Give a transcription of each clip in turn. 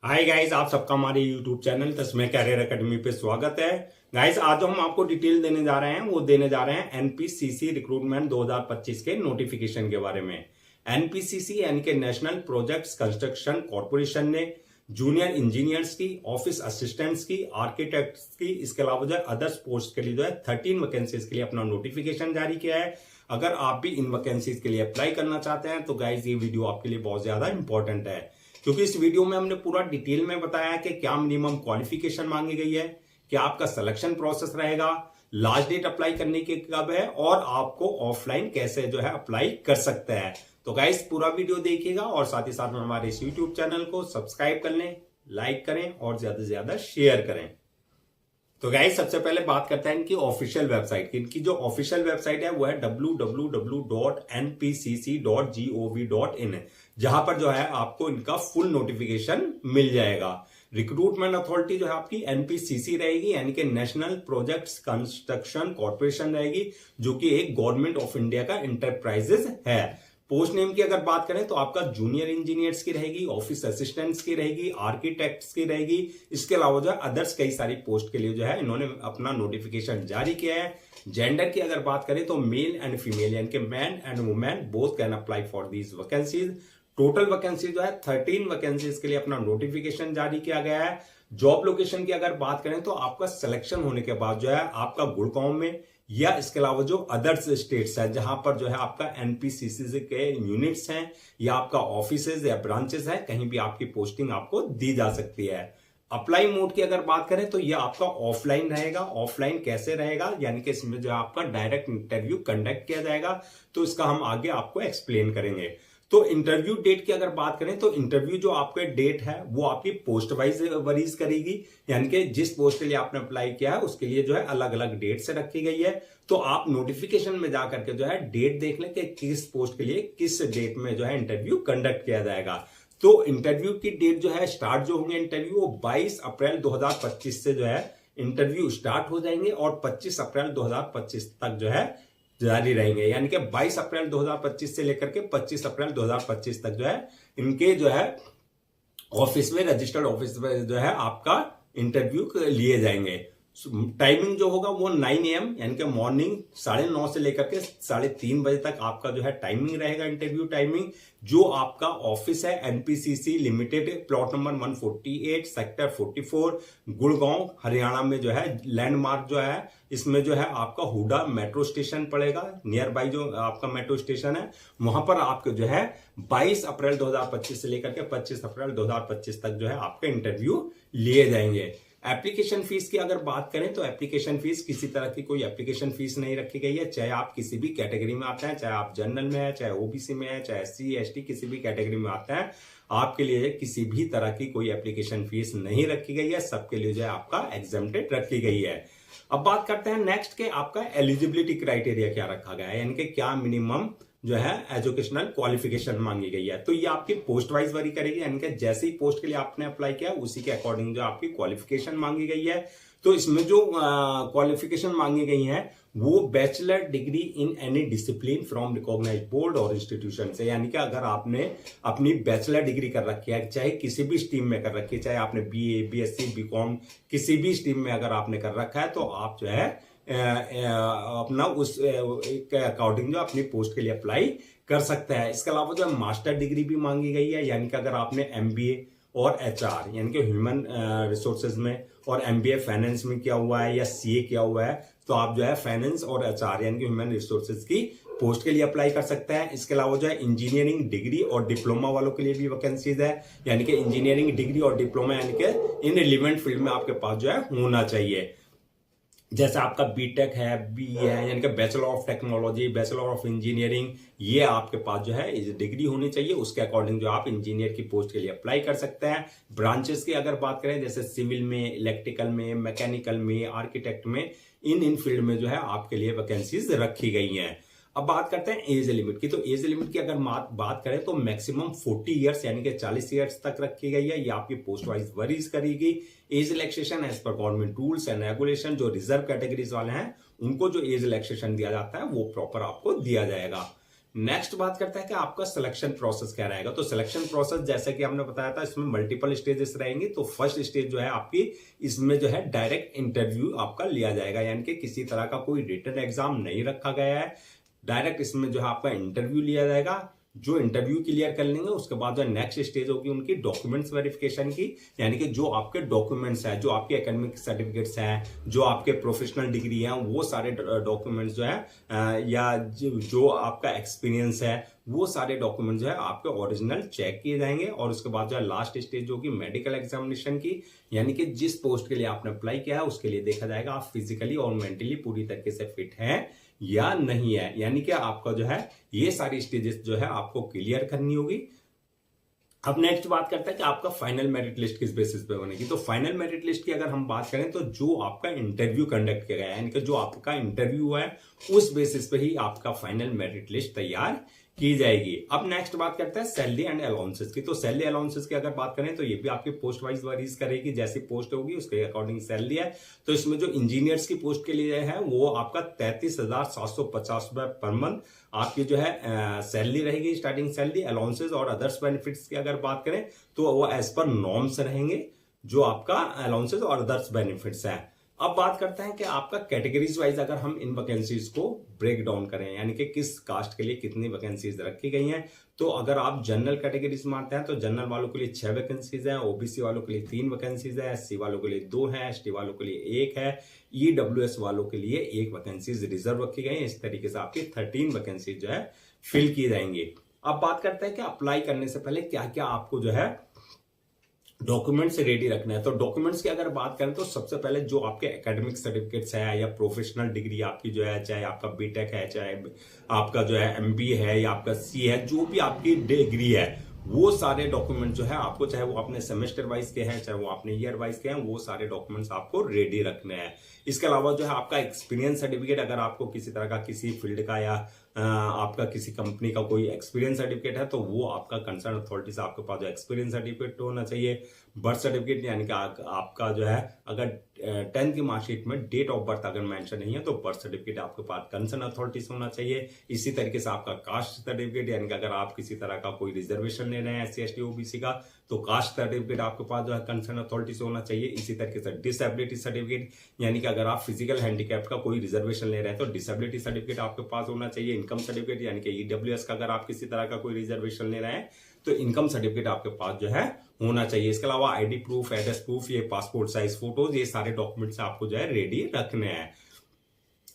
Hi guys, आप सबका हमारे यूट्यूब चैनल तस्मै कैरियर एकेडमी पे स्वागत है। गाइस, आज हम आपको डिटेल देने जा रहे हैं, वो देने जा रहे हैं एनपीसीसी रिक्रूटमेंट 2025 के नोटिफिकेशन के बारे में। एनपीसीसी यानी कि नेशनल प्रोजेक्ट्स कंस्ट्रक्शन कॉर्पोरेशन ने जूनियर इंजीनियर्स की, ऑफिस असिस्टेंट्स की, आर्किटेक्ट्स की, इसके अलावा जो है अदर्स पोस्ट के लिए जो है 13 वैकेंसीज के लिए अपना नोटिफिकेशन जारी किया है। अगर आप भी इन वैकेंसीज के लिए अप्लाई करना चाहते हैं तो गाइस ये वीडियो आपके लिए बहुत ज्यादा इंपॉर्टेंट है, क्योंकि इस वीडियो में हमने पूरा डिटेल में बताया है कि क्या मिनिमम क्वालिफिकेशन मांगी गई है, क्या आपका सिलेक्शन प्रोसेस रहेगा, लास्ट डेट अप्लाई करने की कब है और आपको ऑफलाइन कैसे जो है अप्लाई कर सकते हैं। तो गाइस पूरा वीडियो देखिएगा और साथ ही साथ में हमारे इस यूट्यूब चैनल को सब्सक्राइब कर लें, लाइक करें और ज्यादा से ज्यादा शेयर करें। तो गाइस सबसे पहले बात करते हैं इनकी ऑफिशियल वेबसाइट की। इनकी जो ऑफिशियल वेबसाइट है वो है www.npcc.gov.in, जहां पर जो है आपको इनका फुल नोटिफिकेशन मिल जाएगा। रिक्रूटमेंट अथॉरिटी जो है आपकी एनपीसीसी रहेगी, यानी कि नेशनल प्रोजेक्ट्स कंस्ट्रक्शन कॉर्पोरेशन रहेगी, जो कि एक गवर्नमेंट ऑफ इंडिया का इंटरप्राइजेस है। पोस्ट नेम की अगर बात करें तो आपका जूनियर इंजीनियर्स की रहेगी, ऑफिस असिस्टेंट्स की रहेगी, आर्किटेक्ट्स की रहेगी। इसके अलावा जो है अदर्स कई सारी पोस्ट के लिए जो है इन्होंने अपना नोटिफिकेशन जारी किया है। जेंडर की अगर बात करें तो मेल एंड फीमेल यानी कि man and women both can apply for these vacancies. Total vacancy जो है 13 वैकेंसीज के लिए अपना नोटिफिकेशन जारी किया गया है। जॉब लोकेशन की अगर बात करें तो आपका सिलेक्शन होने के बाद जो है आपका गुड़गांव में या इसके अलावा जो अदर्स स्टेट्स है जहां पर जो है आपका एनपीसीसी के यूनिट्स हैं या आपका ऑफिसेज या ब्रांचेस है, कहीं भी आपकी पोस्टिंग आपको दी जा सकती है। अप्लाई मोड की अगर बात करें तो यह आपका ऑफलाइन रहेगा। ऑफलाइन कैसे रहेगा, यानी कि इसमें जो है आपका डायरेक्ट इंटरव्यू कंडक्ट किया जाएगा, तो इसका हम आगे आपको एक्सप्लेन करेंगे। तो इंटरव्यू डेट की अगर बात करें तो इंटरव्यू जो आपके डेट है वो आपकी पोस्ट वाइज वरीज करेगी, यानी कि जिस पोस्ट के लिए आपने अप्लाई किया है उसके लिए जो है अलग अलग डेट से रखी गई है। तो आप नोटिफिकेशन में जाकर के जो है डेट देख लें कि किस पोस्ट के लिए किस डेट में जो है इंटरव्यू कंडक्ट किया जाएगा। तो इंटरव्यू की डेट जो है स्टार्ट जो होंगे इंटरव्यू वो 22 अप्रैल 2025 से जो है इंटरव्यू स्टार्ट हो जाएंगे और 25 अप्रैल 2025 तक जो है जारी रहेंगे, यानी कि 22 अप्रैल 2025 से लेकर के 25 अप्रैल 2025 तक जो है इनके जो है ऑफिस में, रजिस्टर्ड ऑफिस में जो है आपका इंटरव्यू लिए जाएंगे। टाइमिंग जो होगा वो 9 AM यानी कि मॉर्निंग 9:30 से लेकर के 3:30 बजे तक आपका जो है टाइमिंग रहेगा इंटरव्यू टाइमिंग। जो आपका ऑफिस है NPCC limited, plot number 148 sector 44 Gurgaon Haryana में जो है लैंडमार्क जो है इसमें जो है आपका हुडा मेट्रो स्टेशन पड़ेगा। नियर बाई जो आपका मेट्रो स्टेशन है वहां पर आपके जो है 22 अप्रैल 2025 से लेकर के 25 अप्रैल 2025 तक जो है आपके इंटरव्यू लिए जाएंगे। एप्लीकेशन फीस की अगर बात करें तो एप्लीकेशन फीस किसी तरह की कोई एप्लीकेशन फीस नहीं रखी गई है, चाहे आप किसी भी कैटेगरी में आते हैं, चाहे आप जनरल में है, चाहे ओबीसी में है, चाहे SC ST किसी भी कैटेगरी में आते हैं, आपके लिए किसी भी तरह की कोई एप्लीकेशन फीस नहीं रखी गई है। सबके लिए जो है आपका एग्जेम्प्टेड रखी गई है। अब बात करते हैं नेक्स्ट के आपका एलिजिबिलिटी क्राइटेरिया क्या रखा गया है, यानी कि क्या मिनिमम जो है एजुकेशनल क्वालिफिकेशन मांगी गई है। तो ये आपकी पोस्ट वाइज वरी करेगी, यानी कि जैसे ही पोस्ट के लिए आपने अप्लाई किया उसी के अकॉर्डिंग जो आपकी क्वालिफिकेशन मांगी गई है। तो इसमें जो क्वालिफिकेशन मांगी गई है वो bachelor degree in any discipline from recognised board और इंस्टीट्यूशन से, यानी कि अगर आपने अपनी बैचलर डिग्री कर रखी है, चाहे किसी भी स्ट्रीम में कर रखी है, चाहे आपने BA BSc BCom किसी भी स्ट्रीम में अगर आपने कर रखा है, तो आप जो है अपना उस के अकॉर्डिंग जो अपनी पोस्ट के लिए अप्लाई कर सकते हैं। इसके अलावा जो मास्टर डिग्री भी मांगी गई है, यानी कि अगर आपने MBA और HR यानी कि ह्यूमन रिसोर्सेज में और MBA फाइनेंस में किया हुआ है या CA किया हुआ है, तो आप जो है फाइनेंस और HR यानी कि ह्यूमन रिसोर्सेज की पोस्ट के लिए अप्लाई कर सकते हैं। इसके अलावा जो है इंजीनियरिंग डिग्री और डिप्लोमा वालों के लिए भी वैकेंसीज है, यानी कि इंजीनियरिंग डिग्री और डिप्लोमा यानी कि इन रिलेवेंट फील्ड में आपके पास जो है होना चाहिए। जैसे आपका बीटेक है, BE है, यानी कि bachelor of technology, bachelor of engineering, ये आपके पास जो है इस डिग्री होनी चाहिए। उसके अकॉर्डिंग जो आप इंजीनियर की पोस्ट के लिए अप्लाई कर सकते हैं। ब्रांचेस की अगर बात करें जैसे सिविल में, इलेक्ट्रिकल में, मैकेनिकल में, आर्किटेक्ट में, इन फील्ड में जो है आपके लिए वैकेंसीज रखी गई हैं। अब बात करते हैं एज लिमिट की। तो एज लिमिट की अगर बात करें तो मैक्सिमम 40 ईयर्स यानी कि 40 ईयर्स तक रखी गई है। ये आपकी पोस्ट वाइज वरीज करेगी। एज रिलैक्सेशन एज पर गवर्नमेंट रूल्स एंड रेगुलेशन, जो रिजर्व कैटेगरीज वाले हैं उनको जो एज रिलैक्सेशन दिया जाता है वो प्रॉपर आपको दिया जाएगा। नेक्स्ट बात करते हैं कि आपका सिलेक्शन प्रोसेस क्या रहेगा। तो सिलेक्शन प्रोसेस जैसे कि हमने बताया था, इसमें मल्टीपल स्टेजेस रहेंगी। तो फर्स्ट स्टेज जो है आपकी, इसमें जो है डायरेक्ट इंटरव्यू आपका लिया जाएगा, यानी कि किसी तरह का कोई रिटन एग्जाम नहीं रखा गया है। डायरेक्ट इसमें जो है आपका इंटरव्यू लिया जाएगा। जो इंटरव्यू क्लियर कर लेंगे उसके बाद जो नेक्स्ट स्टेज होगी उनकी डॉक्यूमेंट्स वेरिफिकेशन की, यानी कि जो आपके डॉक्यूमेंट्स है, जो आपके एकेडमिक सर्टिफिकेट्स हैं, जो आपके प्रोफेशनल डिग्री हैं, वो सारे डॉक्यूमेंट्स जो है या जो आपका एक्सपीरियंस है, वो सारे डॉक्यूमेंट जो है आपके ओरिजिनल चेक किए जाएंगे। और उसके बाद जो है लास्ट स्टेज होगी मेडिकल एग्जामिनेशन की, यानी कि जिस पोस्ट के लिए आपने अप्लाई किया है उसके लिए देखा जाएगा आप फिजिकली और मेंटली पूरी तरीके से फिट हैं या नहीं है। यानी कि आपका जो है ये सारी स्टेजेस जो है आपको क्लियर करनी होगी। अब नेक्स्ट बात करते हैं कि आपका फाइनल मेरिट लिस्ट किस बेसिस पे बनेगी। तो फाइनल मेरिट लिस्ट की अगर हम बात करें तो जो आपका इंटरव्यू कंडक्ट किया गया है, यानी कि जो आपका इंटरव्यू है उस बेसिस पे ही आपका फाइनल मेरिट लिस्ट तैयार की जाएगी। अब नेक्स्ट बात करते हैं सैलरी एंड अलाउंसेस की। तो सैलरी अलाउंसेस की अगर बात करें तो ये भी आपकी पोस्ट वाइज वरीज करेगी, जैसी पोस्ट होगी उसके अकॉर्डिंग सैलरी है। तो इसमें जो इंजीनियर्स की पोस्ट के लिए है वो आपका 33,750 रुपए पर मंथ आपकी जो है सैलरी रहेगी, स्टार्टिंग सैलरी। अलाउंसेस और अदर्स बेनिफिट्स की अगर बात करें तो वो एज पर नॉर्म्स रहेंगे, जो आपका अलाउंसेस और अदर्स बेनिफिट्स है। अब बात करते हैं कि आपका कैटेगरीज वाइज अगर हम इन वैकेंसीज को ब्रेक डाउन करें, यानी कि किस कास्ट के लिए कितनी वैकेंसीज रखी गई हैं। तो अगर आप जनरल कैटेगरीज में आते हैं तो जनरल वालों के लिए 6 वैकेंसीज हैं, ओबीसी वालों के लिए 3 वैकेंसीज है, एससी वालों के लिए 2 है, एसटी वालों के लिए 1 है, ईडब्ल्यूएस वालों के लिए 1 वैकेंसीज रिजर्व रखी गई है। इस तरीके से आपकी 13 वैकेंसीज जो है फिल की जाएंगी। अब बात करते हैं कि अप्लाई करने से पहले क्या क्या आपको जो है डॉक्यूमेंट्स रेडी रखना है। तो डॉक्यूमेंट्स की अगर बात करें तो सबसे पहले जो आपके एकेडमिक सर्टिफिकेट्स है या प्रोफेशनल डिग्री आपकी जो है, चाहे आपका बीटेक है, चाहे आपका जो है एमबीए है या आपका सी है, जो भी आपकी डिग्री है, वो सारे डॉक्यूमेंट जो है आपको, चाहे वो अपने सेमेस्टर वाइज के हैं, चाहे वो अपने ईयर वाइज के हैं, वो सारे डॉक्यूमेंट्स आपको रेडी रखने हैं। इसके अलावा जो है आपका एक्सपीरियंस सर्टिफिकेट, अगर आपको किसी तरह का किसी फील्ड का या आपका किसी कंपनी का कोई एक्सपीरियंस सर्टिफिकेट है तो वो आपका कंसर्न अथॉरिटी से आपके पास जो एक्सपीरियंस सर्टिफिकेट होना चाहिए। बर्थ सर्टिफिकेट, यानी कि आपका जो है अगर 10th की मार्कशीट में डेट ऑफ बर्थ अगर मेंशन नहीं है तो बर्थ सर्टिफिकेट आपके पास कंसर्न अथॉरिटी से होना चाहिए। इसी तरीके से आपका कास्ट सर्टिफिकेट, यानी कि अगर आप किसी तरह का कोई रिजर्वेशन ले रहे हैं SC ST OBC का, तो कास्ट सर्टिफिकेट आपके पास जो है कंसर्न अथॉरिटी से होना चाहिए। इसी तरीके से डिसेबिलिटी सर्टिफिकेट, यानी कि अगर आप फिजिकल हैंडीकैप का कोई रिजर्वेशन ले रहे हैं तो डिसेबिलिटी सर्टिफिकेट आपके पास होना चाहिए। इनकम सर्टिफिकेट, यानी कि ईडब्ल्यूएस का अगर आप किसी तरह का कोई रिजर्वेशन ले रहे हैं तो इनकम सर्टिफिकेट आपके पास जो है होना चाहिए। इसके अलावा आईडी प्रूफ, एड्रेस प्रूफ, ये पासपोर्ट साइज फोटोज, ये सारे डॉक्यूमेंट्स आपको जो है रेडी रखने हैं।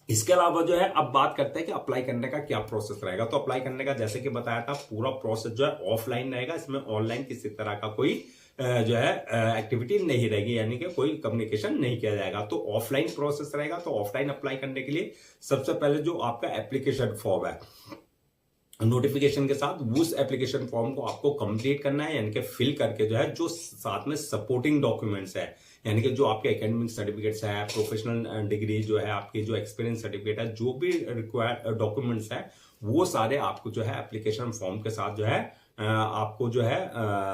इसके अलावा जो है अब बात करते हैं कि अप्लाई करने का क्या प्रोसेस रहेगा। तो अप्लाई करने का जैसे कि बताया था पूरा प्रोसेस जो है ऑफलाइन रहेगा, इसमें ऑनलाइन किसी तरह का कोई जो है एक्टिविटी नहीं रहेगी, यानी कि कोई कम्युनिकेशन नहीं किया जाएगा। तो ऑफलाइन प्रोसेस रहेगा। तो ऑफलाइन अप्लाई करने के लिए सबसे पहले जो आपका एप्लीकेशन फॉर्म है, नोटिफिकेशन के साथ उस एप्लीकेशन फॉर्म को आपको कंप्लीट करना है, यानी कि फिल करके जो है जो साथ में सपोर्टिंग डॉक्यूमेंट्स है, यानी कि जो आपके एकेडमिक सर्टिफिकेट्स है, प्रोफेशनल डिग्री जो है, आपकी जो एक्सपीरियंस सर्टिफिकेट है, जो भी रिक्वायर्ड डॉक्यूमेंट्स है वो सारे आपको जो है एप्लीकेशन फॉर्म के साथ जो है आपको जो है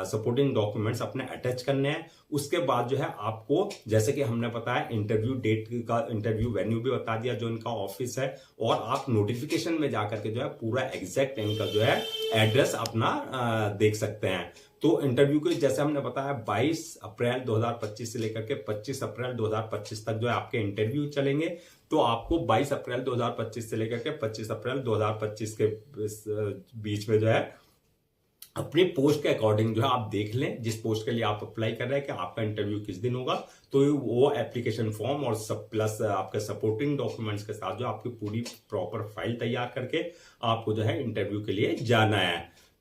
सपोर्टिंग डॉक्यूमेंट्स अपने अटैच करने हैं। उसके बाद जो है आपको, जैसे कि हमने बताया, इंटरव्यू डेट का इंटरव्यू वेन्यू भी बता दिया जो इनका ऑफिस है, और आप नोटिफिकेशन में जाकर के जो है पूरा एग्जैक्ट इनका जो है एड्रेस अपना देख सकते हैं। तो इंटरव्यू के जैसे हमने बताया 22 अप्रैल 2025 से लेकर के 25 अप्रैल 2025 तक जो है आपके इंटरव्यू चलेंगे। तो आपको 22 अप्रैल 2025 से लेकर के 25 अप्रैल 2025 के बीच में जो है अपने पोस्ट के अकॉर्डिंग जो है आप देख लें, जिस पोस्ट के लिए आप अप्लाई कर रहे हैं कि आपका इंटरव्यू किस दिन होगा। तो वो एप्लीकेशन फॉर्म और सब प्लस आपके सपोर्टिंग डॉक्यूमेंट्स के साथ जो आपकी पूरी प्रॉपर फाइल तैयार करके आपको जो है इंटरव्यू के लिए जाना है।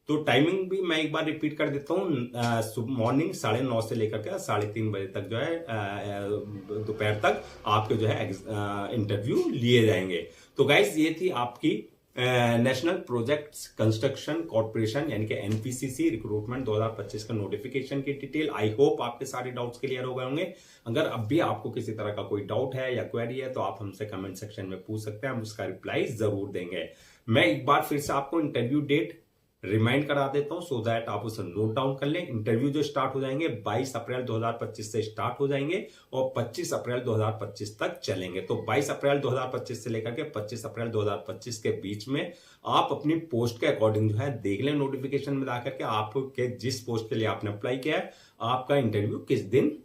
तो टाइमिंग भी मैं एक बार रिपीट कर देता हूँ, मॉर्निंग 9:30 से लेकर के 3:30 बजे तक जो है दोपहर तक आपके जो है इंटरव्यू लिए जाएंगे। तो गाइस ये थी आपकी नेशनल प्रोजेक्ट्स कंस्ट्रक्शन कॉर्पोरेशन यानी कि एनपीसीसी रिक्रूटमेंट 2025 का नोटिफिकेशन की डिटेल। आई होप आपके सारे डाउट्स क्लियर हो गए होंगे। अगर अब भी आपको किसी तरह का कोई डाउट है या क्वेरी है तो आप हमसे कमेंट सेक्शन में पूछ सकते हैं, हम उसका रिप्लाई जरूर देंगे। मैं एक बार फिर से आपको इंटरव्यू डेट, रिमाइंड करा देता हूं सो दैट आप उसे नोट डाउन कर लें। इंटरव्यू जो स्टार्ट हो जाएंगे 22 अप्रैल 2025 से स्टार्ट हो जाएंगे और 25 अप्रैल 2025 तक चलेंगे। तो 22 अप्रैल 2025 से लेकर के 25 अप्रैल 2025 के बीच में आप अपनी पोस्ट के अकॉर्डिंग जो है देख लें नोटिफिकेशन में जाकर के आपके जिस पोस्ट के लिए आपने अप्लाई किया है आपका इंटरव्यू किस दिन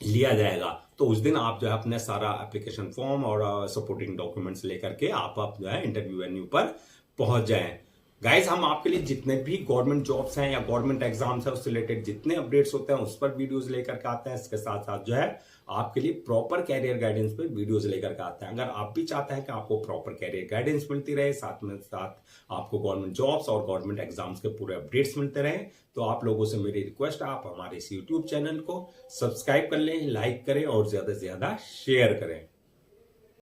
लिया जाएगा। तो उस दिन आप जो है अपने सारा एप्लीकेशन फॉर्म और सपोर्टिंग डॉक्यूमेंट्स लेकर के आप जो है इंटरव्यू वेन्यू पर पहुंच जाएं। गाइज हम आपके लिए जितने भी गवर्नमेंट जॉब्स हैं या गवर्नमेंट एग्जाम्स है उससे रिलेटेड जितने अपडेट्स होते हैं उस पर वीडियोस लेकर के आते हैं। इसके साथ साथ जो है आपके लिए प्रॉपर कैरियर गाइडेंस पे वीडियोस लेकर के आते हैं। अगर आप भी चाहते हैं कि आपको प्रॉपर कैरियर गाइडेंस मिलती रहे, साथ में साथ आपको गवर्नमेंट जॉब्स और गवर्नमेंट एग्जाम्स के पूरे अपडेट्स मिलते रहे, तो आप लोगों से मेरी रिक्वेस्ट है आप हमारे इस यूट्यूब चैनल को सब्सक्राइब कर लें, लाइक करें और ज्यादा से ज्यादा शेयर करें।